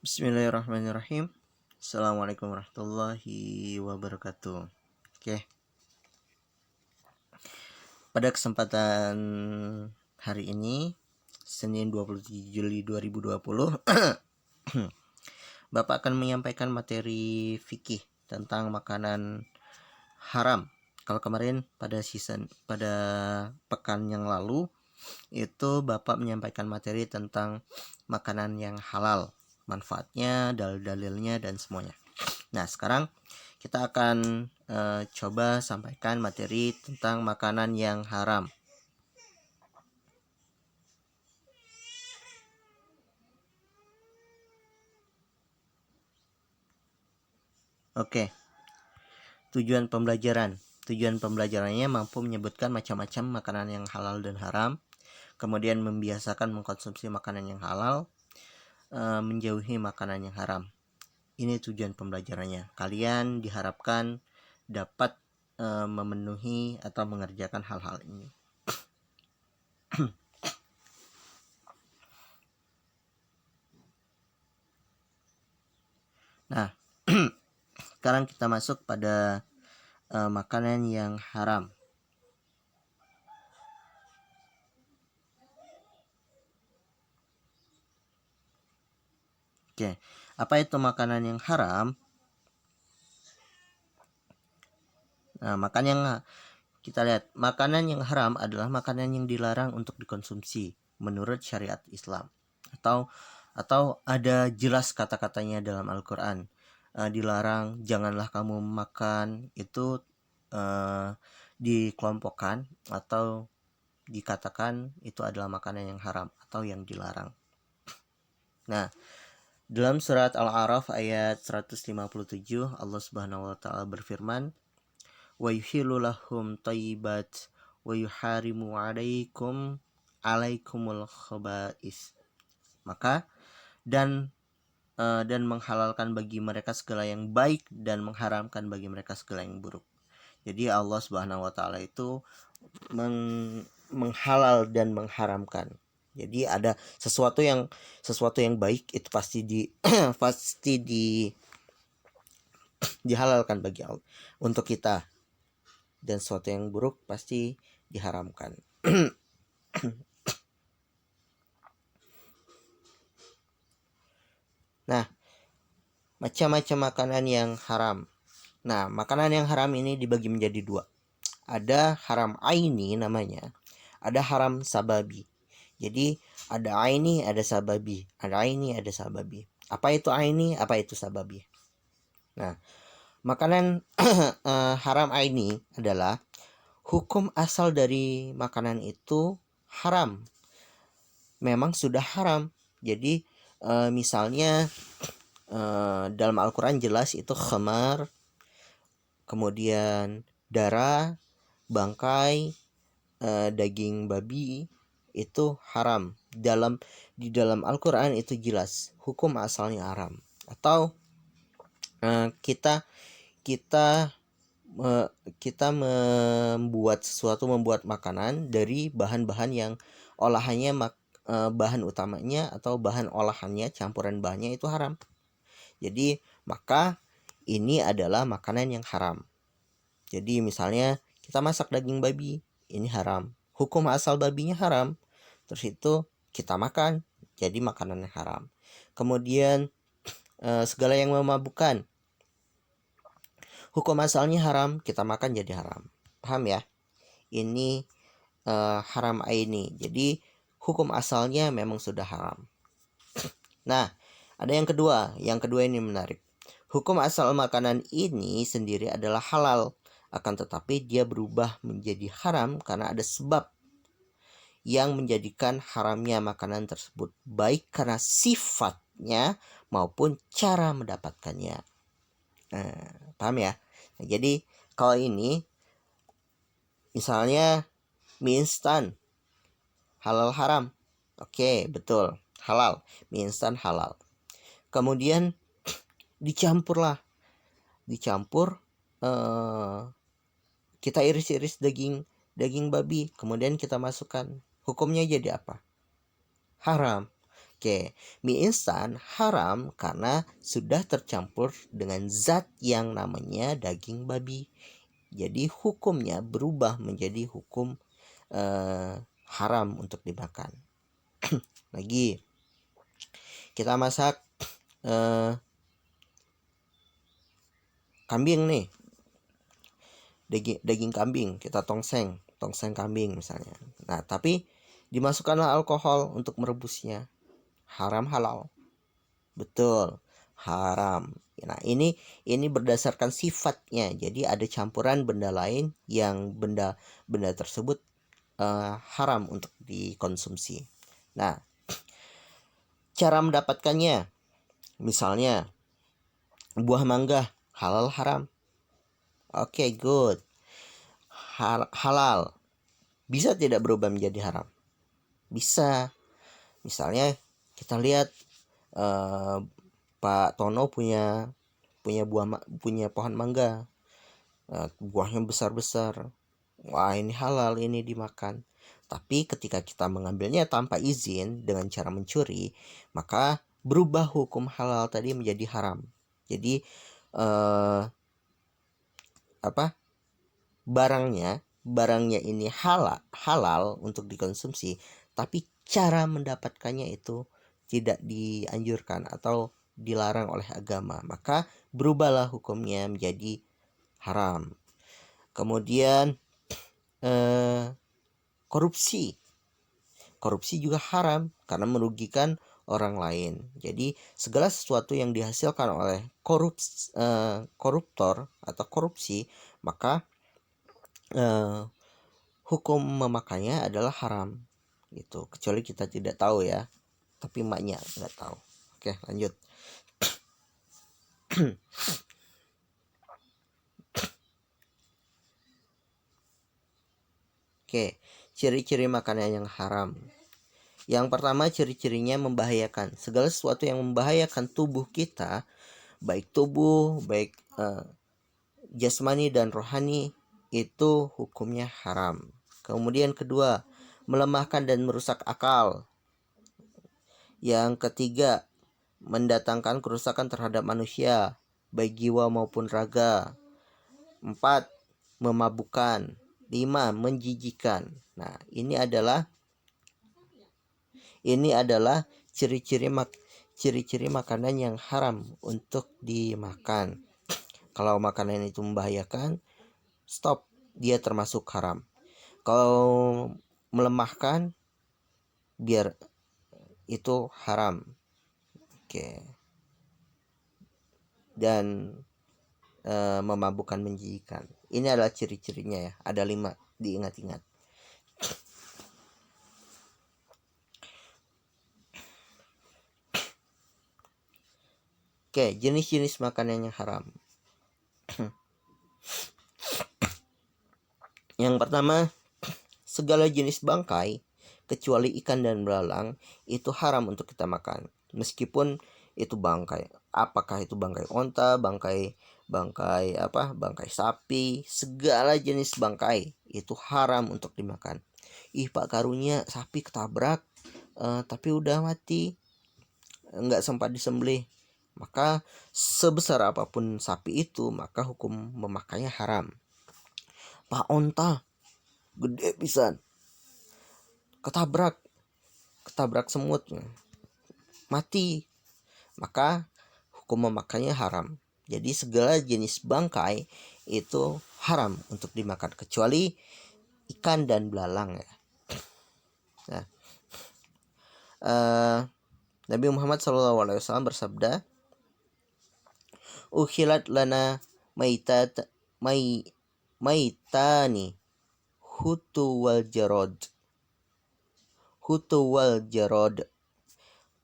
Bismillahirrahmanirrahim. Assalamualaikum warahmatullahi wabarakatuh. Oke, pada kesempatan hari ini, Senin 27 Juli 2020, Bapak akan menyampaikan materi fikih tentang makanan haram. Kalau kemarin pada pekan yang lalu itu Bapak menyampaikan materi tentang makanan yang halal, manfaatnya, dalil-dalilnya, dan semuanya. Nah, sekarang kita akan coba sampaikan materi tentang makanan yang haram. Oke, tujuan pembelajaran. Tujuan pembelajarannya mampu menyebutkan macam-macam makanan yang halal dan haram, kemudian membiasakan mengkonsumsi makanan yang halal, menjauhi makanan yang haram. Ini tujuan pembelajarannya. Kalian diharapkan dapat memenuhi atau mengerjakan hal-hal ini. Nah, sekarang kita masuk pada makanan yang haram. Oke, apa itu makanan yang haram? Nah, kita lihat, makanan yang haram adalah makanan yang dilarang untuk dikonsumsi menurut syariat Islam. Atau ada jelas kata-katanya dalam Al-Quran. Dilarang, janganlah kamu makan, itu dikelompokkan atau dikatakan itu adalah makanan yang haram atau yang dilarang. Nah, dalam surat Al-A'raf ayat 157 Allah Subhanahu wa taala berfirman, "Wa yuhillu lahum thayyibat wa yuharimu 'alaikumul khaba'is." Maka dan menghalalkan bagi mereka segala yang baik dan mengharamkan bagi mereka segala yang buruk. Jadi Allah Subhanahu wa taala itu menghalal dan mengharamkan. Jadi ada sesuatu yang baik itu pasti dihalalkan bagi Allah untuk kita, dan sesuatu yang buruk pasti diharamkan. Nah, macam-macam makanan yang haram. Nah, makanan yang haram ini dibagi menjadi dua. Ada haram aini namanya, ada haram sababi. Jadi ada aini, ada sababi. Ada aini, ada sababi. Apa itu aini, apa itu sababi? Nah, makanan haram aini adalah hukum asal dari makanan itu haram. Memang sudah haram. Jadi misalnya dalam Al-Quran jelas itu khamar, kemudian darah, bangkai, daging babi itu haram. Di dalam Al-Quran itu jelas hukum asalnya haram. Atau kita membuat makanan dari bahan-bahan yang olahannya bahan utamanya atau bahan olahannya, campuran bahannya itu haram. Jadi maka ini adalah makanan yang haram. Jadi misalnya kita masak daging babi, ini haram. Hukum asal babinya haram. Terus itu kita makan, jadi makanan yang haram. Kemudian segala yang memabukkan, hukum asalnya haram, kita makan jadi haram. Paham ya? Ini haram aini. Jadi hukum asalnya memang sudah haram. Nah, ada yang kedua. Yang kedua ini menarik. Hukum asal makanan ini sendiri adalah halal, akan tetapi dia berubah menjadi haram karena ada sebab yang menjadikan haramnya makanan tersebut, baik karena sifatnya maupun cara mendapatkannya. Paham ya? Nah, jadi kalau ini misalnya mie instan halal haram. Oke, betul, halal. Mie instan halal. Kemudian dicampur kita iris-iris daging babi, kemudian kita masukkan. Hukumnya jadi apa? Haram. Oke, mie instan haram karena sudah tercampur dengan zat yang namanya daging babi. Jadi hukumnya berubah menjadi hukum haram untuk dimakan. Lagi kita masak kambing nih, daging kambing kita tongseng kambing misalnya. Nah, tapi dimasukkanlah alkohol untuk merebusnya. Haram halal. Betul, haram. Nah, ini berdasarkan sifatnya. Jadi ada campuran benda lain yang benda tersebut haram untuk dikonsumsi. Nah, cara mendapatkannya, misalnya buah mangga halal haram. Oke, good. Halal bisa tidak berubah menjadi haram? Bisa. Misalnya kita lihat Pak Tono punya pohon mangga, buahnya besar-besar. Wah, ini halal, ini dimakan. Tapi ketika kita mengambilnya tanpa izin dengan cara mencuri, maka berubah hukum halal tadi menjadi haram. Jadi barangnya ini halal untuk dikonsumsi, tapi cara mendapatkannya itu tidak dianjurkan atau dilarang oleh agama, maka berubahlah hukumnya menjadi haram. Kemudian korupsi juga haram karena merugikan orang lain. Jadi segala sesuatu yang dihasilkan oleh koruptor atau korupsi, maka hukum memakannya adalah haram gitu, kecuali kita tidak tahu ya, tapi maknya nggak tahu. Oke, lanjut. Oke, ciri-ciri makanan yang haram. Yang pertama, ciri-cirinya membahayakan. Segala sesuatu yang membahayakan tubuh kita, baik jasmani dan rohani, itu hukumnya haram. Kemudian kedua, melemahkan dan merusak akal. Yang ketiga, mendatangkan kerusakan terhadap manusia, baik jiwa maupun raga. 4, memabukkan. 5, menjijikan. Nah, ini adalah ciri-ciri makanan yang haram untuk dimakan. Kalau makanan itu membahayakan, stop, dia termasuk haram. Kalau melemahkan, biar itu haram. Oke. Dan memabukkan, menjijikan. Ini adalah ciri-cirinya ya. Ada 5, diingat-ingat. Oke, jenis-jenis makanan yang haram. Yang pertama, segala jenis bangkai kecuali ikan dan belalang itu haram untuk kita makan. Meskipun itu bangkai, apakah itu bangkai onta, bangkai sapi, segala jenis bangkai itu haram untuk dimakan. Pak karunya sapi ketabrak tapi udah mati, nggak sempat disembelih, maka sebesar apapun sapi itu, maka hukum memakannya haram. Pak onta gede pisan ketabrak semut mati, maka hukum memakannya haram. Jadi segala jenis bangkai itu haram untuk dimakan kecuali ikan dan belalang ya. Nah, Nabi Muhammad SAW bersabda, "Ukhilat lana maitani hutu wal jarod."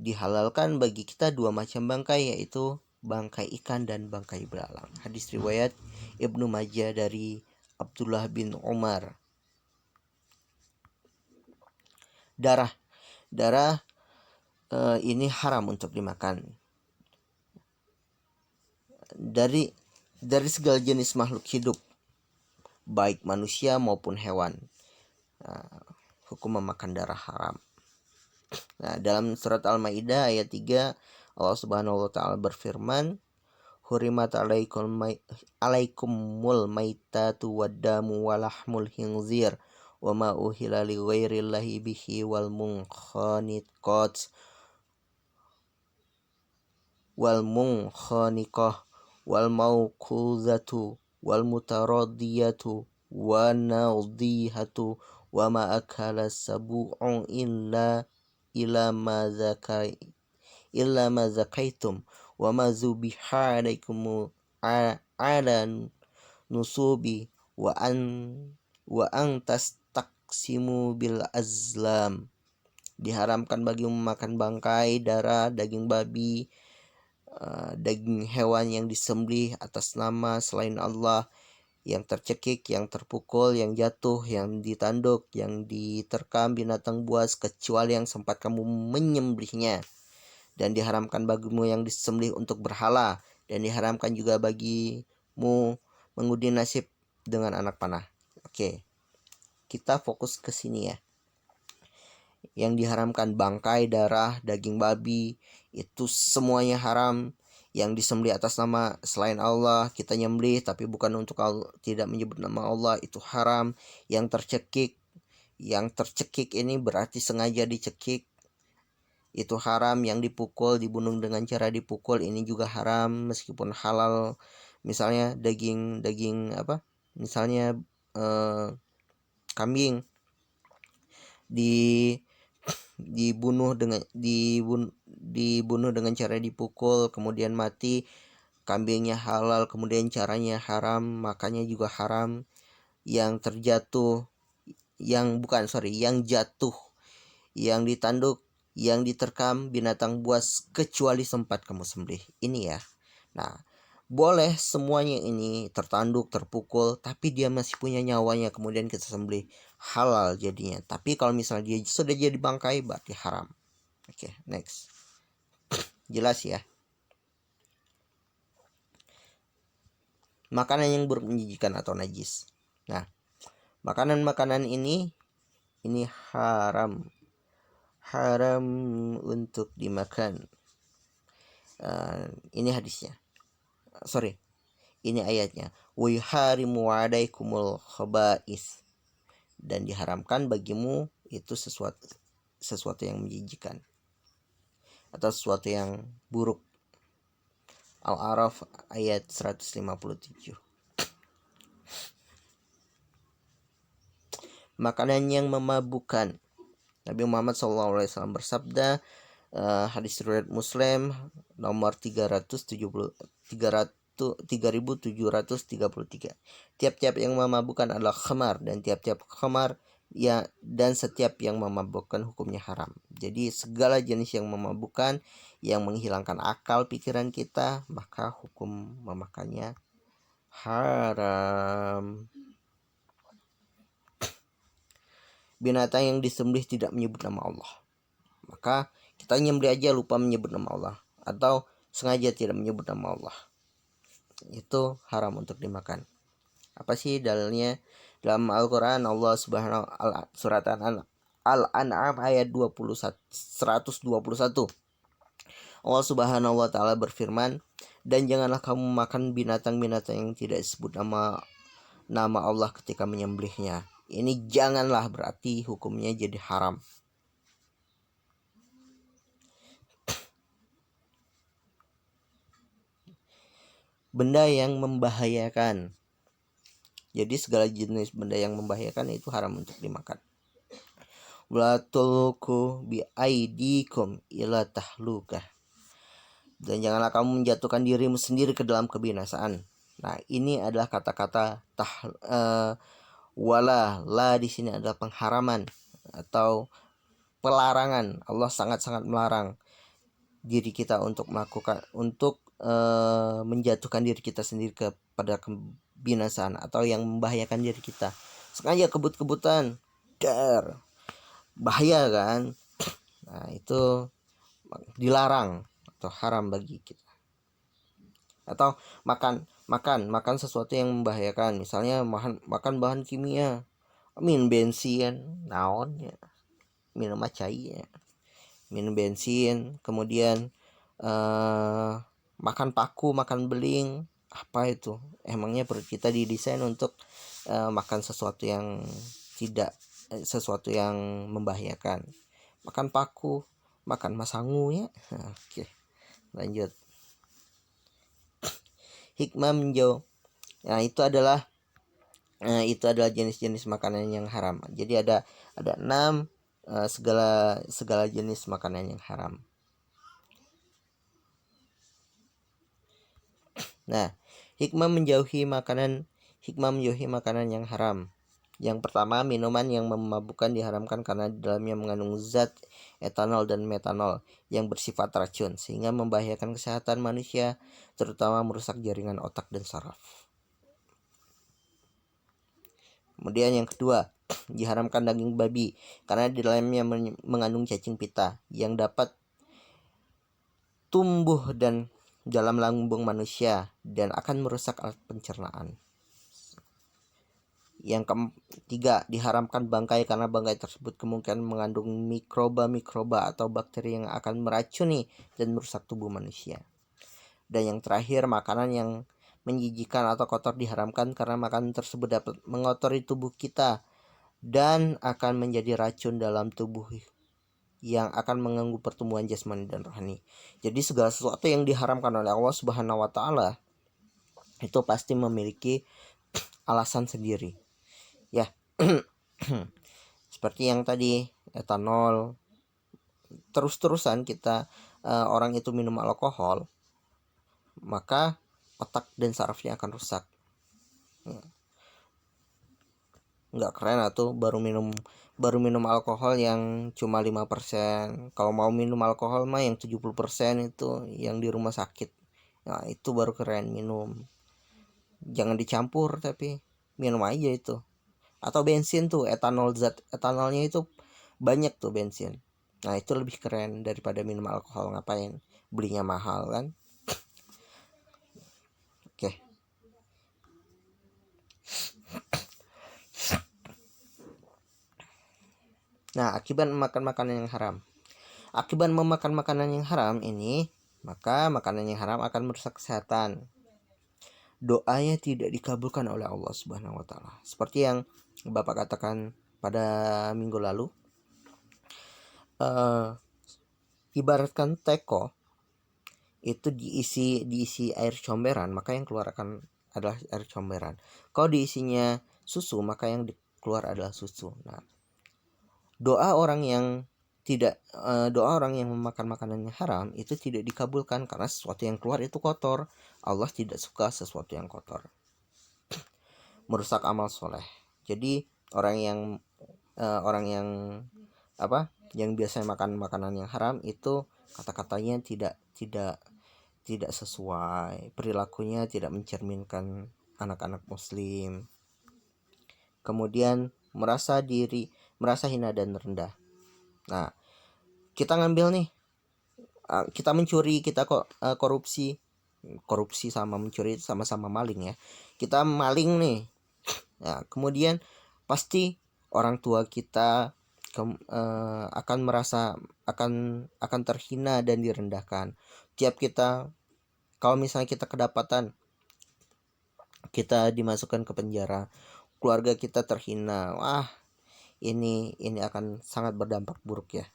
Dihalalkan bagi kita 2 macam bangkai, yaitu bangkai ikan dan bangkai belalang. Hadis riwayat Ibnu Majah dari Abdullah bin Umar. Darah ini haram untuk dimakan. Dari segala jenis makhluk hidup, baik manusia maupun hewan, hukum memakan darah haram. Nah, dalam surat Al-Maidah ayat 3 Allah Subhanahu wa taala berfirman, "Hurimat alaikumul maitatu waddamu walahmul khinzir wa ma uhilla li ghairillahi bihi wal munkhaniqah wal mauquzatu wal mutaradiyatu wa nadhihatu wa ma akala sabu'un illa ma zakaitum wa ma zubiha alaikum ala nusubi wa an tastaqsimu bil azlam." Diharamkan bagi memakan bangkai, darah, daging babi, daging hewan yang disembelih atas nama selain Allah, yang tercekik, yang terpukul, yang jatuh, yang ditanduk, yang diterkam binatang buas, kecuali yang sempat kamu menyembelihnya. Dan diharamkan bagimu yang disembelih untuk berhala, dan diharamkan juga bagimu mengundi nasib dengan anak panah. Oke, kita fokus ke sini ya. Yang diharamkan bangkai, darah, daging babi, itu semuanya haram. Yang disembelih atas nama selain Allah, kita nyembelih tapi bukan untuk Allah, tidak menyebut nama Allah, itu haram. Yang tercekik ini berarti sengaja dicekik, itu haram. Yang dipukul, dibunuh dengan cara dipukul, ini juga haram meskipun halal. Misalnya daging apa? Misalnya kambing dibunuh dengan cara dipukul kemudian mati, kambingnya halal kemudian caranya haram, makanya juga haram. Yang terjatuh, yang jatuh, yang ditanduk, yang diterkam binatang buas kecuali sempat kamu sembelih, ini ya. Nah, boleh semuanya ini tertanduk, terpukul, tapi dia masih punya nyawanya kemudian kita sembelih, halal jadinya. Tapi kalau misalnya dia sudah jadi bangkai berarti haram. Oke, next. Jelas ya. Makanan yang buruk, menjijikan atau najis. Nah, makanan-makanan ini haram untuk dimakan. Ini hadisnya. Ini ayatnya. Wa yuharimu 'alaikumul khaba'is. Dan diharamkan bagimu itu sesuatu yang menjijikan atau sesuatu yang buruk. Al-A'raf ayat 157. Makanan yang memabukkan. Nabi Muhammad SAW bersabda, hadis riwayat Muslim nomor 3733. Tiap-tiap yang memabukkan adalah khamar, dan tiap-tiap khamar ya, dan setiap yang memabukkan hukumnya haram. Jadi segala jenis yang memabukkan, yang menghilangkan akal pikiran kita, maka hukum memakannya haram. Binatang yang disembelih tidak menyebut nama Allah, maka kita nyembelih aja lupa menyebut nama Allah atau sengaja tidak menyebut nama Allah, itu haram untuk dimakan. Apa sih dalilnya? Dalam Al-Quran, Allah Subhanahu surat Al-An'am ayat 121, Allah Subhanahu wa taala berfirman, "Dan janganlah kamu makan binatang-binatang yang tidak disebut nama Allah ketika menyembelihnya." Ini janganlah berarti hukumnya jadi haram. Benda yang membahayakan. Jadi segala jenis benda yang membahayakan itu haram untuk dimakan. Wala tulqu bi aidikum ila tahlukah. Dan janganlah kamu menjatuhkan dirimu sendiri ke dalam kebinasaan. Nah, ini adalah kata-kata wala, la di sini adalah pengharaman atau pelarangan. Allah sangat-sangat melarang diri kita untuk menjatuhkan diri kita sendiri kepada kebinasaan atau yang membahayakan diri kita. Sengaja kebut-kebutan, bahaya kan? Nah, itu dilarang atau haram bagi kita. Atau makan sesuatu yang membahayakan, misalnya makan bahan kimia, minum bensin, naon ya, minum cair ya. minum bensin, kemudian makan paku, makan beling. Apa itu? Emangnya perut kita didesain untuk makan sesuatu yang sesuatu yang membahayakan. Makan paku, makan masangu ya. Oke, lanjut. Hikmah menjauh. Nah, itu adalah jenis-jenis makanan yang haram. Jadi ada 6 segala jenis makanan yang haram. Nah, hikmah menjauhi makanan yang haram. Yang pertama, minuman yang memabukkan diharamkan karena di dalamnya mengandung zat etanol dan metanol yang bersifat racun sehingga membahayakan kesehatan manusia, terutama merusak jaringan otak dan saraf. Kemudian yang kedua, diharamkan daging babi karena di dalamnya mengandung cacing pita yang dapat tumbuh dan dalam lambung manusia dan akan merusak alat pencernaan. Yang ketiga, diharamkan bangkai karena bangkai tersebut kemungkinan mengandung mikroba atau bakteri yang akan meracuni dan merusak tubuh manusia. Dan yang terakhir, makanan yang menjijikan atau kotor diharamkan karena makanan tersebut dapat mengotori tubuh kita dan akan menjadi racun dalam tubuh yang akan mengganggu pertumbuhan jasmani dan rohani. Jadi segala sesuatu yang diharamkan oleh Allah Subhanahu wa taala itu pasti memiliki alasan sendiri. Ya. Seperti yang tadi etanol, terus-terusan kita orang itu minum alkohol, maka otak dan sarafnya akan rusak. Nggak keren atau baru minum alkohol yang cuma 5%. Kalau mau minum alkohol mah yang 70% itu yang di rumah sakit. Nah, itu baru keren minum. Jangan dicampur tapi minum aja itu. Atau bensin tuh, zat etanolnya itu banyak tuh bensin. Nah, itu lebih keren daripada minum alkohol. Ngapain? Belinya mahal kan? Oke. Nah, akibat memakan makanan yang haram. Akibat memakan makanan yang haram ini, maka makanan yang haram akan merusak kesehatan. Doanya tidak dikabulkan oleh Allah Subhanahu wa taala. Seperti yang Bapak katakan pada minggu lalu. Ibaratkan teko itu diisi air comberan, maka yang keluar adalah air comberan. Kalau diisinya susu, maka yang keluar adalah susu. Nah, doa orang yang memakan makanan yang haram itu tidak dikabulkan karena sesuatu yang keluar itu kotor. Allah tidak suka sesuatu yang kotor. Merusak amal soleh. Jadi orang yang biasanya makan makanan yang haram itu kata-katanya tidak sesuai, perilakunya tidak mencerminkan anak-anak muslim. Kemudian merasa hina dan rendah. Nah, kita ngambil nih, kita mencuri, kita korupsi sama mencuri sama-sama maling ya. Kita maling nih. Nah, kemudian pasti orang tua kita akan merasa akan terhina dan direndahkan. Kalau misalnya kita kedapatan, kita dimasukkan ke penjara, keluarga kita terhina. Wah, ini akan sangat berdampak buruk ya,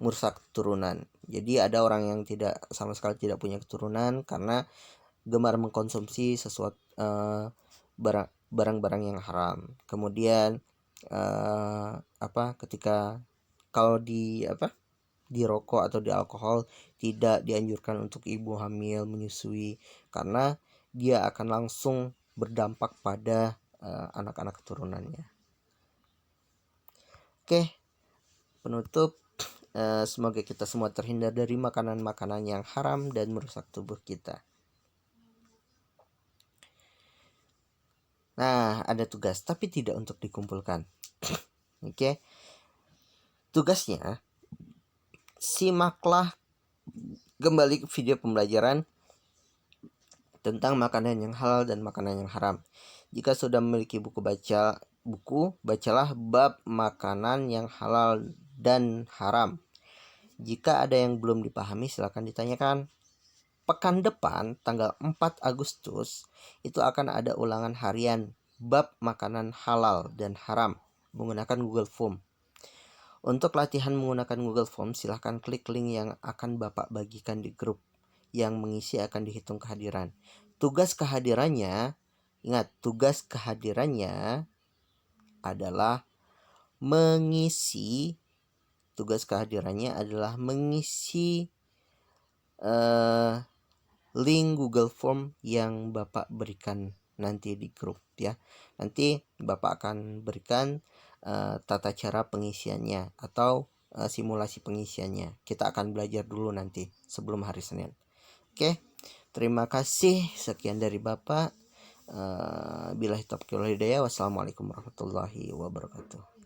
merusak keturunan. Jadi ada orang yang sama sekali tidak punya keturunan karena gemar mengkonsumsi sesuatu barang-barang yang haram. Kemudian ketika kalau di rokok atau di alkohol tidak dianjurkan untuk ibu hamil menyusui karena dia akan langsung berdampak pada anak-anak keturunannya. Oke, penutup, semoga kita semua terhindar dari makanan-makanan yang haram dan merusak tubuh kita. Nah, ada tugas tapi tidak untuk dikumpulkan. Oke. Tugasnya, simaklah kembali video pembelajaran tentang makanan yang halal dan makanan yang haram. Jika sudah memiliki buku, bacalah bab makanan yang halal dan haram. Jika ada yang belum dipahami silakan ditanyakan. Pekan depan tanggal 4 Agustus itu akan ada ulangan harian bab makanan halal dan haram menggunakan Google Form. Untuk latihan menggunakan Google Form silahkan klik link yang akan Bapak bagikan di grup. Yang mengisi akan dihitung kehadiran. Tugas kehadirannya, ingat tugas kehadirannya adalah mengisi link Google Form yang Bapak berikan nanti di grup ya. Nanti Bapak akan berikan tata cara pengisiannya atau simulasi pengisiannya. Kita akan belajar dulu nanti sebelum hari Senin. Oke, terima kasih. Sekian dari Bapak. Billahi taufiq wal hidayah. Wassalamualaikum warahmatullahi wabarakatuh.